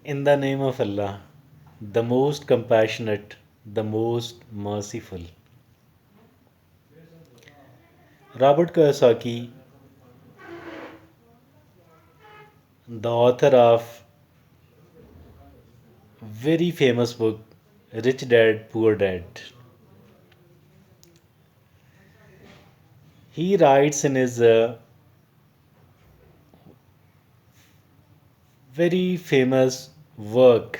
In the name of Allah, the most compassionate, the most merciful. Robert Kiyosaki, the author of very famous book Rich Dad Poor Dad, he writes in his very famous work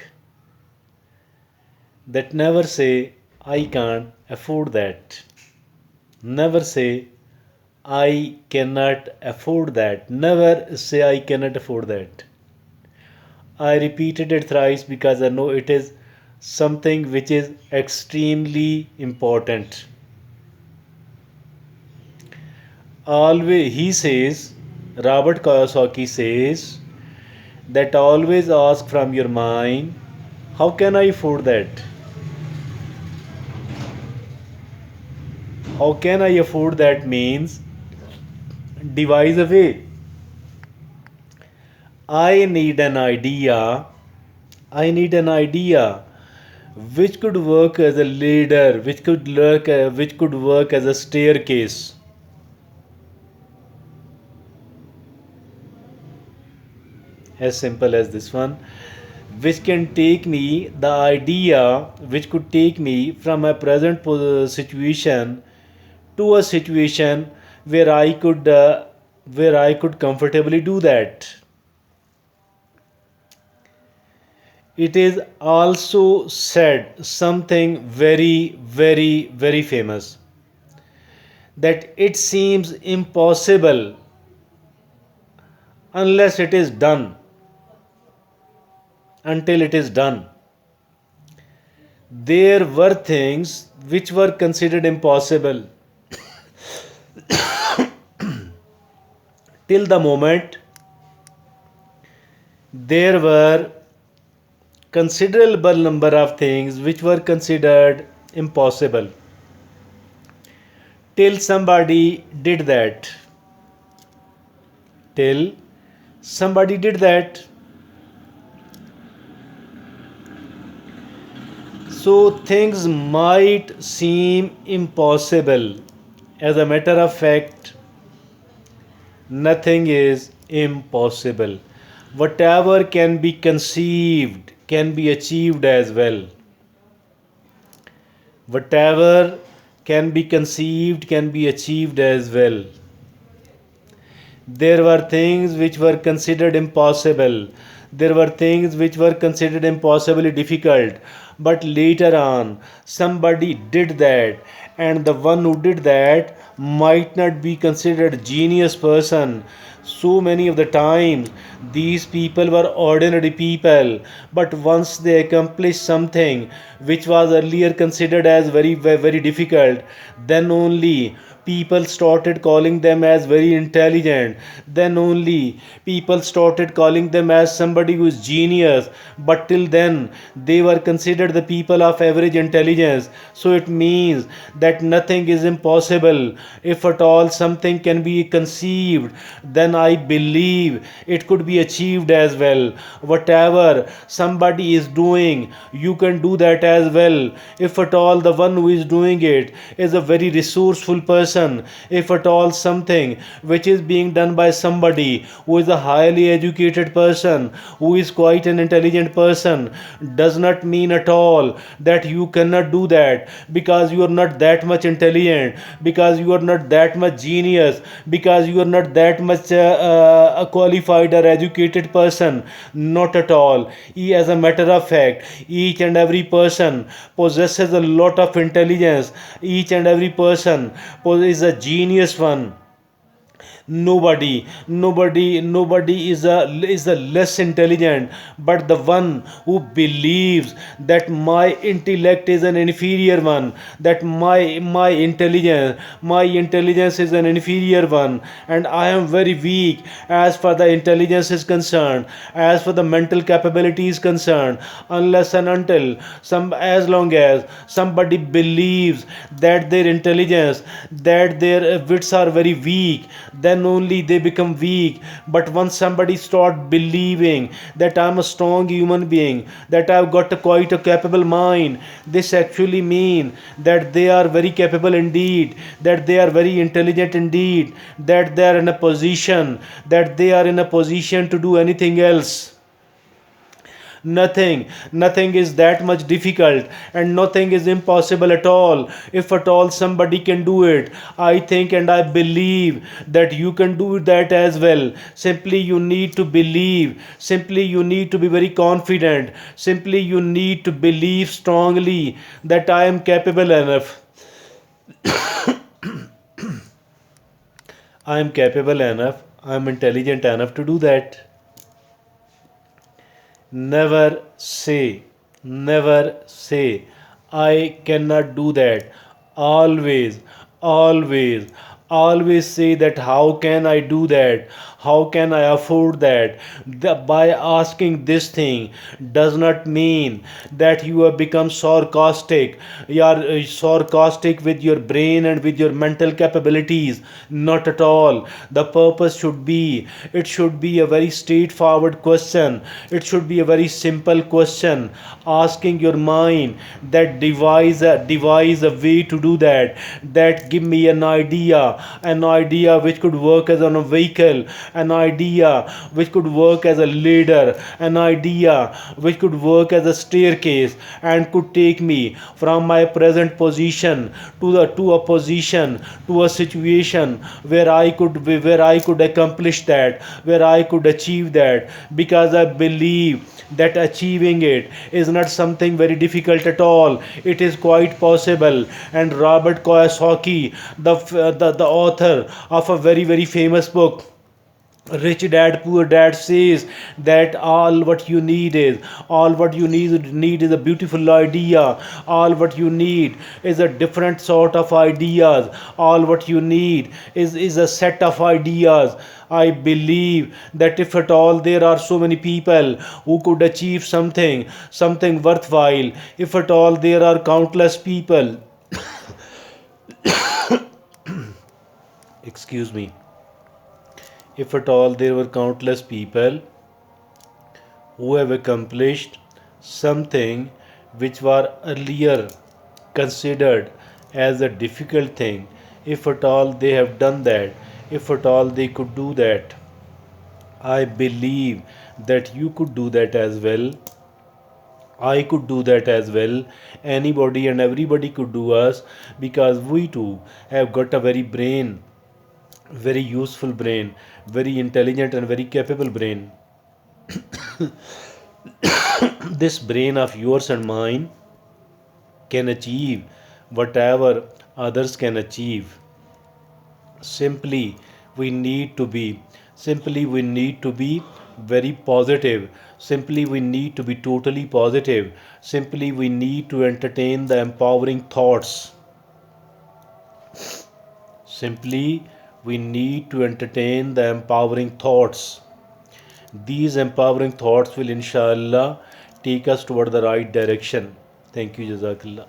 that never say I can't afford that. Never say I cannot afford that. Never say I cannot afford that. I repeated it thrice because I know it is something which is extremely important. Always, he says, Robert Kiyosaki says, that always ask from your mind, how can I afford that? How can I afford that means devise a way. I need an idea. I need an idea which could work as a ladder, which could work as a staircase. As simple as this one, which can take me the idea, which could take me from my present situation to a situation where I could comfortably do that. It is also said something very, very, very famous that it seems impossible unless it is done, until it is done. There were things which were considered impossible till the moment there were considerable number of things which were considered impossible till somebody did that. Till somebody did that. So things might seem impossible. As a matter of fact, nothing is impossible. Whatever can be conceived can be achieved as well. Whatever can be conceived can be achieved as well. There were things which were considered impossible. There were things which were considered impossibly difficult. But later on, somebody did that, and the one who did that might not be considered genius person. So many of the times, these people were ordinary people, but once they accomplished something which was earlier considered as very, very difficult, then only people started calling them as very intelligent. Then only people started calling them as somebody who is genius. But till then they were considered the people of average intelligence. So it means that nothing is impossible. If at all something can be conceived, then I believe it could be achieved as well. Whatever somebody is doing, you can do that as well. If at all the one who is doing it is a very resourceful person, if at all something which is being done by somebody who is a highly educated person, who is quite an intelligent person, does not mean at all that you cannot do that because you are not that much intelligent, because you are not that much genius, because you are not that much a qualified or educated person. Not at all. As a matter of fact, each and every person possesses a lot of intelligence. Each and every person is a genius one. Nobody is a less intelligent, but the one who believes that my intellect is an inferior one, that my intelligence is an inferior one, and I am very weak as far the intelligence is concerned, as for the mental capability is concerned. Unless and until as long as somebody believes that their intelligence, that their wits are very weak, then then only they become weak. But once somebody start believing that I'm a strong human being, that I've got a quite a capable mind, this actually mean that they are very capable indeed, that they are very intelligent indeed, that they are in a position, that they are in a position to do anything else. Nothing is that much difficult, and nothing is impossible at all. If at all somebody can do it, I think and I believe that you can do that as well. Simply you need to believe, simply you need to be very confident, simply you need to believe strongly that I am capable enough. I am capable enough, I am intelligent enough to do that. Never say, never say, I cannot do that. Always, always, always say that how can I do that? How can I afford that? By asking this thing does not mean that you have become sarcastic. You are sarcastic with your brain and with your mental capabilities. Not at all. The purpose should be, it should be a very straightforward question. It should be a very simple question, asking your mind that devise a way to do that, that give me an idea which could work as on a vehicle, an idea which could work as a ladder, an idea which could work as a staircase and could take me from my present position to a position, to a situation where I could accomplish that, where I could achieve that, because I believe that achieving it is not something very difficult at all. It is quite possible. And Robert Kiyosaki, the author of a very famous book, Rich Dad Poor Dad, says that all what you need is a beautiful idea. All what you need is a different sort of ideas. All what you need is a set of ideas. I believe that if at all there are so many people who could achieve something worthwhile, if at all there are countless people, excuse me, if at all there were countless people who have accomplished something which were earlier considered as a difficult thing, if at all they have done that, if at all they could do that, I believe that you could do that as well. I could do that as well. Anybody and everybody could do us, because we too have got a very useful brain, very intelligent and very capable brain. This brain of yours and mine can achieve whatever others can achieve. Simply we need to be, simply we need to be very positive. Simply we need to be totally positive. Simply we need to entertain the empowering thoughts. Simply we need to entertain the empowering thoughts. These empowering thoughts will inshallah take us toward the right direction. Thank you, Jazakallah.